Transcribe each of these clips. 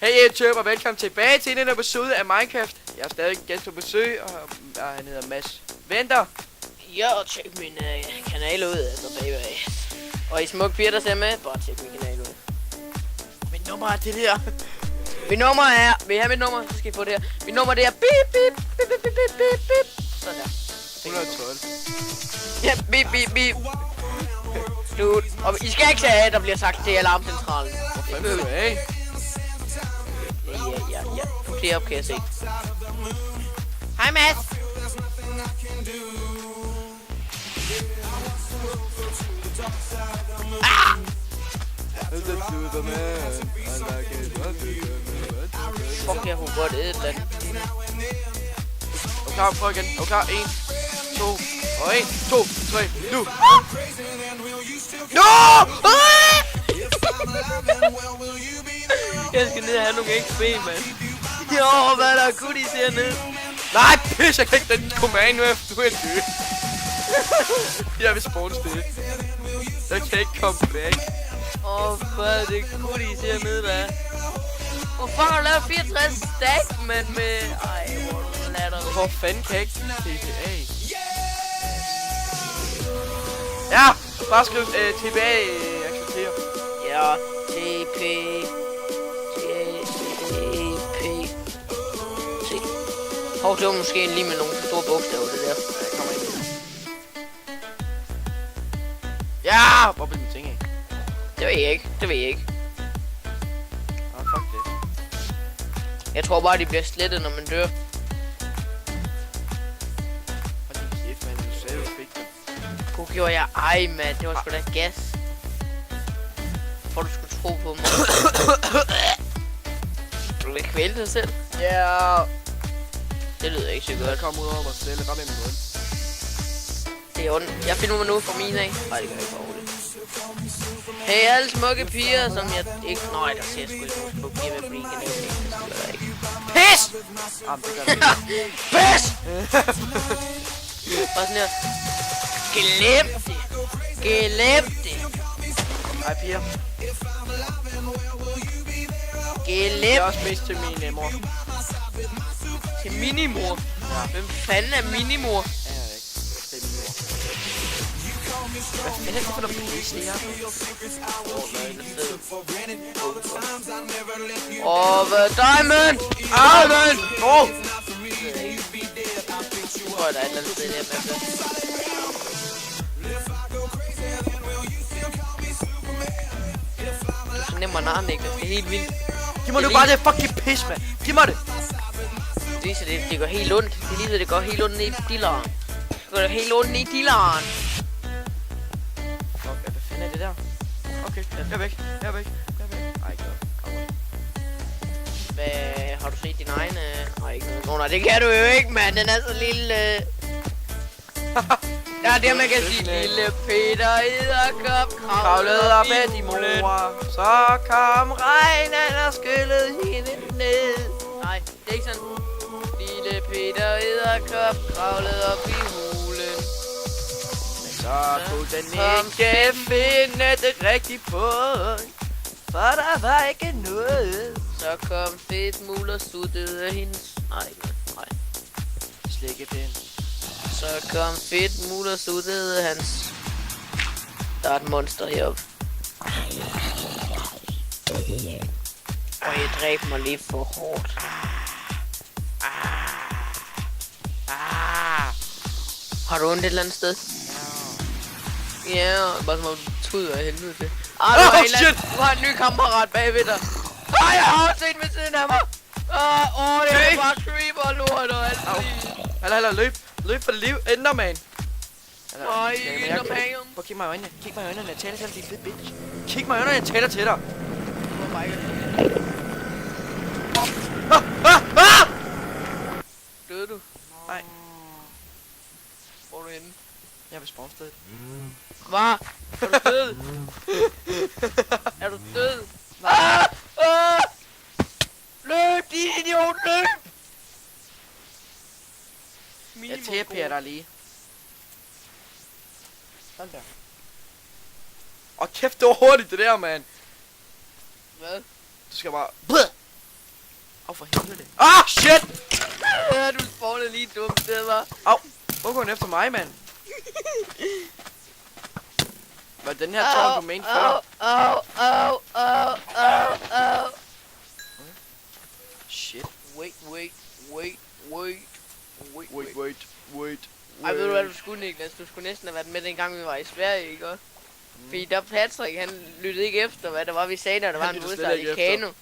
Hey YouTube, og velkommen tilbage til en episode af Minecraft. Jeg er stadig en gæst på besøg, og han hedder Mads Venter. Ja, og tjek min kanal ud, altså baby. Og I smukke piger, der ser med, bare tjek min kanal ud. Mit nummer er det der. Mit nummer er, vil I have mit nummer, så skal I få det her. Mit nummer det er bip bip bip bip bip bip bip. Sådan der. 112. Ja, bip bip bip. Slut. Og I skal ikke sige, at der bliver sagt til alarmcentralen. Hvor fanden er du af? Ja. Det er op, kan jeg se. Hej Mads. Ah! Fuck, jeg kunne godt æde den. Okay, prøv igen. Okay, 1, 2, og 1, 2, 3, nu! No! Jeg skal ned og have nogle XP, mand. Jo, hvad er der goodies hernede? Nej, pis, jeg kan ikke den command nu, efter du er død. Jeg vil spawn stille. Jeg kan ikke komme back. Hvad er det goodies hernede, der? Hvorfor har du lavet 64 stack, mand, med... Ej, hvor du latter. Hvor fanden kan jeg ikke TPA? Ja, bare skriv TPA acceptere. Ja, TP... Hov, det var måske lige med nogle store bogstaver, det der. Jeg kommer ind. Ja, hvor blev min ting af? Det ved jeg ikke. Fuck det. Jeg tror bare, de bliver slettet, når man dør. Og din kæft, mand, du sagde, du fik dem. God gjorde jeg. Ej, mand, det var sgu da gas. For du skulle tro på mig. Du vil kvæle dig selv. Ja. Det lyder ikke så godt. Jeg kommer ud over mig selv, bare med min mund. Det er ondt. Jeg finder mig nu fra mine af. Nej, det gør jeg ikke roligt. Hey, alle smukke piger, som jeg ikke... Nej, der ser sgu ikke nogen smukke piger med, fordi I kan lide det. Det skal der ikke. Pis! Jamen, det gør det ikke. Pis! Bare sådan her. Glem det. Glem det. Hej, piger. Det er Glem også mest til min mor. til minimor. Ja. Hvem fanden er minimor? Ja, jeg ikke. Det er min mor. Hvad fanden er det for noget pis, det her? Diamond! Diamond! Åh! Jeg tror, der er et eller andet sted der med det. Så nemmer naren ikke, det er helt vildt. Giv mig nu bare det fucking pis, mand. Giv mig det. Det viser, det går helt ondt. Det viser, det går helt ondt ned i dilleren. Det går helt ondt ned i dilleren. Fuck, hvad fanden er det der? Okay, jeg er væk. Jeg er væk. Ej, ikke noget. Hvad, har du set din egen? Nej, ikke noget. Nå, nej, det kan du jo ikke, mand. Den er så lille. Ja, det man kan sige. Lille Peter Edderkop Kravlede op ad de mor. Så kom regnen og skyllede hende ned. Nej, det er ikke sådan. Lille Peter Edderkop kravlede op i hulen. Men så kunne den ikke finde det rigtige punkt. For der var ikke noget. Så kom fedt mul og suttede hendes... Nej. Slikkepind. Så kom fedt mul og suttede hans... Der er et monster heroppe. Og jeg dræbte mig lige for hårdt. Har du ondt et eller andet sted? Ja, bare som om du tuder af helvede til. Du har en ny kammerat bagved dig. Jeg har også en ved siden af mig. Det er bare creeper lort og alt muligt. Hallo, løb for liv, Enderman. Enderman. Prøv at kigge mig i øjnene. Kig mig i øjnene, jeg taler til dig, din fed bitch. Kig mig i øjnene, jeg taler til dig. Døde du? Nej. Hvor er du henne? Jeg er ved spawnstedet. Hvad? Er du død? Er du død? Nej. Løb, din idiot, løb! Jeg tæpper dig lige. Sådan der. Kæft, det var hurtigt det der, mand. Hvad? Du skal bare... Au for helvede. Ah, shit! Ja, du spawnede lige dumt sted, var. Au! Hvor går han efter mig, mand? Var den her tårn, du mente før? Shit. Wait. Ej, ved du hvad du skulle, Niklas? Du skulle næsten have været med dengang vi var i Sverige, ikke? Fordi der Patrick, han lyttede ikke efter, hvad der var, vi sagde, når der var en udsejl i kano.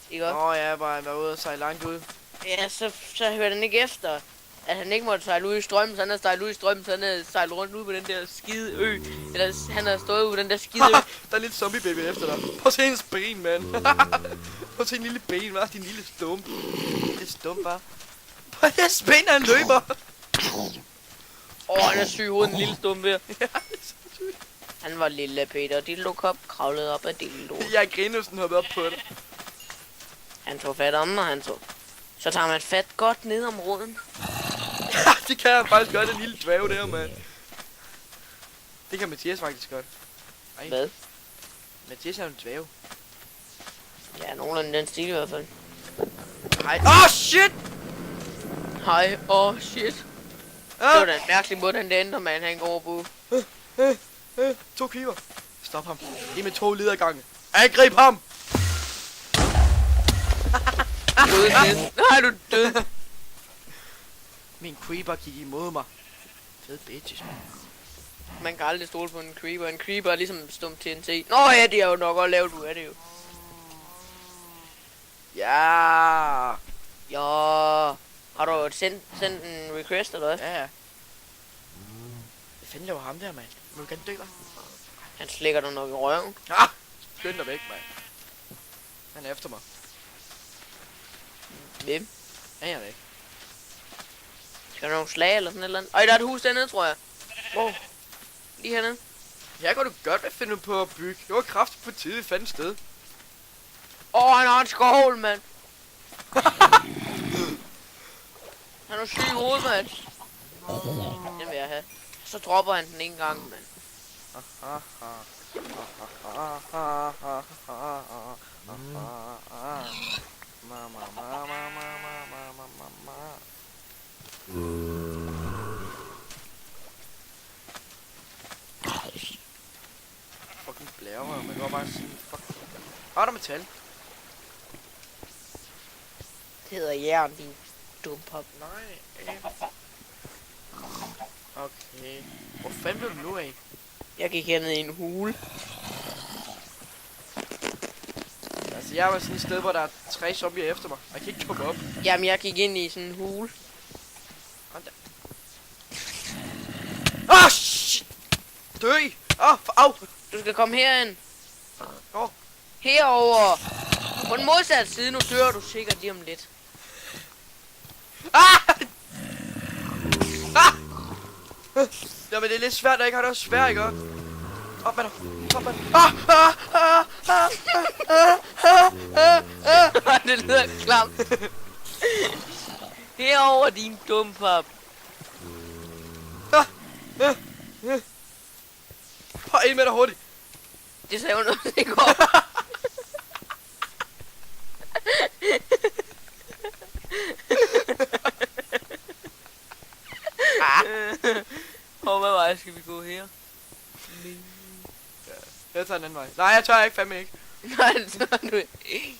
Ikke? Åh ja, bare han var ude og sejle langt ud. Ja, så hørte han ikke efter, at han ikke måtte sejle ud i strømmen, så han havde sejlet ud i strømmen, så han havde sejlet rundt ude på den der skide ø. Eller han havde stået ude på den der skide ø. Der er lidt zombie baby efter dig. Prøv at se hendes ben, mand. Prøv at se en lille ben, hva'? Din lille stump. Det er stump, hva'? Prøv at se ben, han løber. Han er syg hovedet, en lille stump her. Han var lille Peter, Dildokop kravlede op af Dildo. Jeg griner, sådan hoppede op på det. Han tog fat om, og han tog. Så tager man fat godt ned om roden. Det kan han faktisk godt, den lille dværg der, mand. Det kan Mathias faktisk godt. Ej. Hvad? Mathias er en dværg. Ja, nogenlunde den stil i hvert fald. Hej. Åh, shit! Hej, shit. Det var da en mærkelig måde, den der Enderman, han går på. 2 creeper. Stop ham. I med 2 ledergange. Angrib ham! Nej, du død. Min creeper gik imod mig. Fed bitches, man. Man kan aldrig stole på en creeper. En creeper er ligesom en stum TNT. Nå ja, det er jo nok også lavet, du er det jo. Ja. Ja. Har du sendt en request eller hvad? Ja. Hvad fanden laver ham der, mand? Må du gerne dø, hva'? Han slikker dig nok i røven. Ah! Skynd dig væk, mand. Han er efter mig. Hvem? Aner det ikke. Skal der nogle slag eller sådan et eller andet? Ej, der er et hus dernede, tror jeg. Hvor? Lige hernede. Her går du godt ved at finde på at bygge. Det var kraftigt på tide, vi fandt et sted. Han har en skovl, mand. Han er syg i hovedet, mand. Den vil jeg have. Så dropper han den en gang, mand. Fucking blærer, man går bare sådan, fuck. Har der metal? Det hedder jern, din dumpop. Nej. Okay. Hvor fanden blev du nu af? Jeg gik herned i en hule. Altså, jeg var sådan et sted, hvor der er 3 zombier efter mig. Jeg kan ikke komme op. Jamen, jeg gik ind i sådan en hule. Ah, shit! Dø! Au! Du skal komme herind. Åh. Herover. På den modsatte side, nu dør du sikkert lige om lidt. Jamen, det er lidt svært, at jeg ikke har det også svært, ikke? Op med dig. Op med dig. Det lyder klamt. Herover, din dumpop. Hold ind med dig hurtigt. Det sagde hun noget, det går. Hvad vej skal vi gå her? Jeg tager den anden vej. Nej, jeg tør ikke, fandme ikke. Nej, det tør du ikke.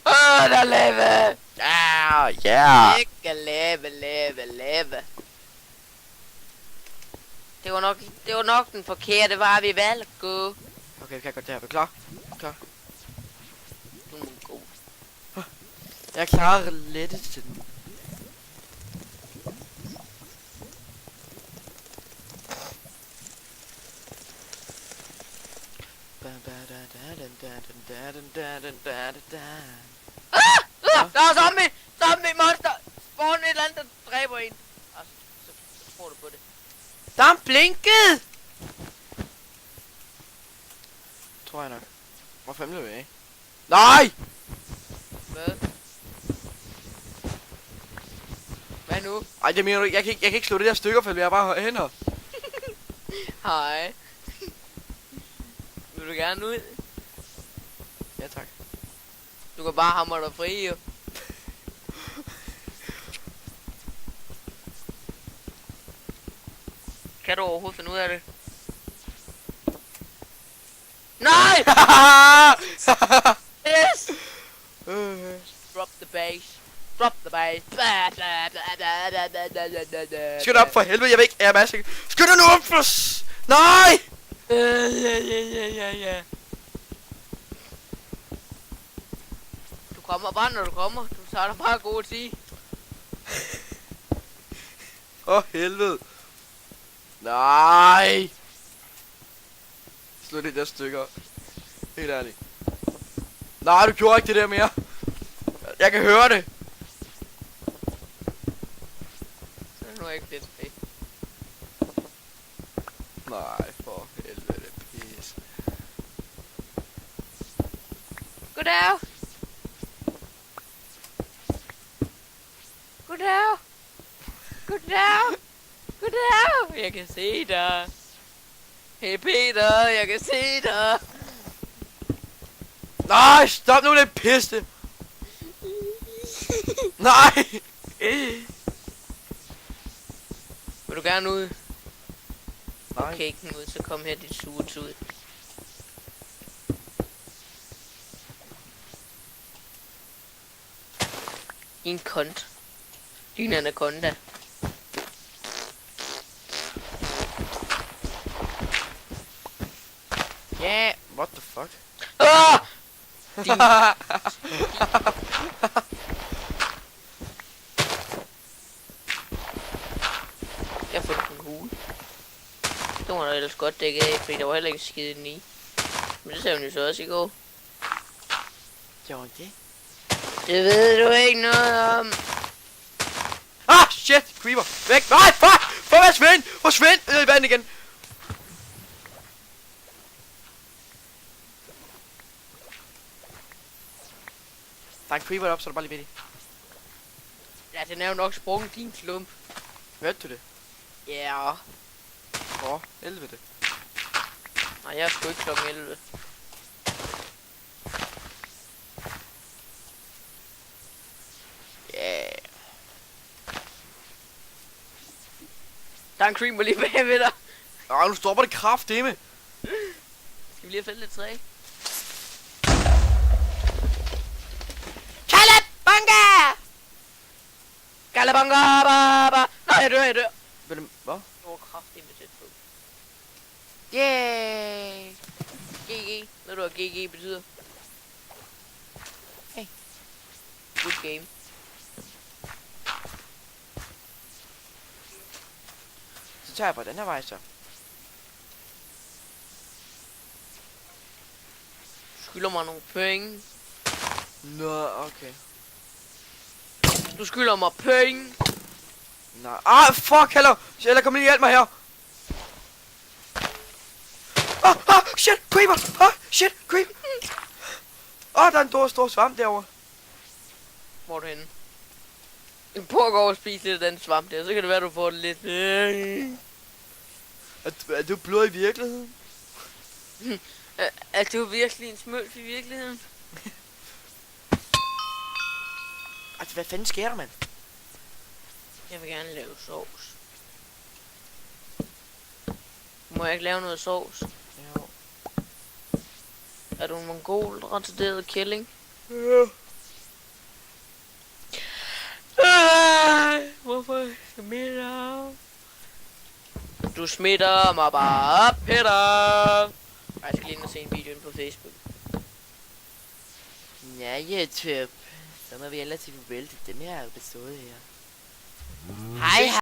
Der er lava! Ja. Ikke lava. Det var nok den forkerte vej, vi valgte at gå. Okay, vi kan godt det her. Er du klar? Klar. Du må gå. Jeg klarer lettet til den. Der er zombie monster! Spawn et eller andet, der dræber en. Så tror du på det. Der er en blinket! Tror jeg nok. Hvor fanden blev jeg af? Nej! Hvad? Hvad nu? Ej, det mener du ikke. Jeg kan ikke slå det der stykker, for jeg har bare hænder. Hej. Vil du gerne ud? Ja, tak. Du kan bare hamre dig fri, jo. Kan du overhovedet finde ud af det? Nej! Yes! Drop the bass. Drop the bass. Skynd op for helvede, jeg vil ikke. Ja, Mads. Skynd dig nu op for nej! Ja. Du kommer bare, når du kommer. Du tager dig bare god tid. Helvede. Nej! Slå det der stykker. Helt ærligt. Nej, du gjorde ikke det der mere. Jeg kan høre det. Så er det nu ikke det tilbage. Nej, for helvede, pis. Goddag. Goddag. Goddag. Goddag. Jeg kan se dig. Hey Peter, jeg kan se dig. Nej, stop nu det pisse. Nej. Vil du gerne ud? Nej. Okay, ikke ud, så kom her dit surt ud. Din kont. Din anaconda. Ja, what the fuck? Ah! Din... Jeg har fundet en hule. Det var da ellers godt dækket af, fordi der var heller ikke skide den i. Men det sagde hun jo så også i går. Gjorde det? Det ved du ikke noget om. Ah, shit! Creeper! Væk! Nej, fuck! Forsvind! Forsvind! Ned i vandet igen! Der er en creeper op, så er du bare lige ved det. Ja, den er jo nok sprunget din klump. Hørte du det? Ja. Helvede. Nej, jeg er sgu ikke klokken 11. Yeah. Der er en creeper lige bagved dig. Nu stopper det kraftedeme. Skal vi lige have fældet lidt træ? Kalabanga! Baba! Nej, jeg dør. Hvad? Det var kraftedeme tæt på. Yay! GG. Ved du hvad GG betyder? Hey. Good game. Så tager jeg på den her vej så. Skylder mig nogle penge. Nå, okay. Du skylder mig penge. Nej. Fuck, hallo! Eller kom lige hjælp mig her. Shit, creeper! Shit, creeper! Der er en stor svamp derovre. Hvor er du henne? Prøv at gå over og spise lidt af den svamp der, så kan det være, du får det lidt. Er du blod i virkeligheden? Er du virkelig en smølf i virkeligheden? Altså, hvad fanden sker der, mand? Jeg vil gerne lave sovs. Må jeg ikke lave noget sovs? Jo. Er du en mongol retarderet kælling? Ja. Hvorfor smitter? Du smitter mig bare, Peter! Jeg skal lige ind og se en video ind på Facebook. Ja, YouTube. Så må vi ellers sige farvel til den her episode her. Hej!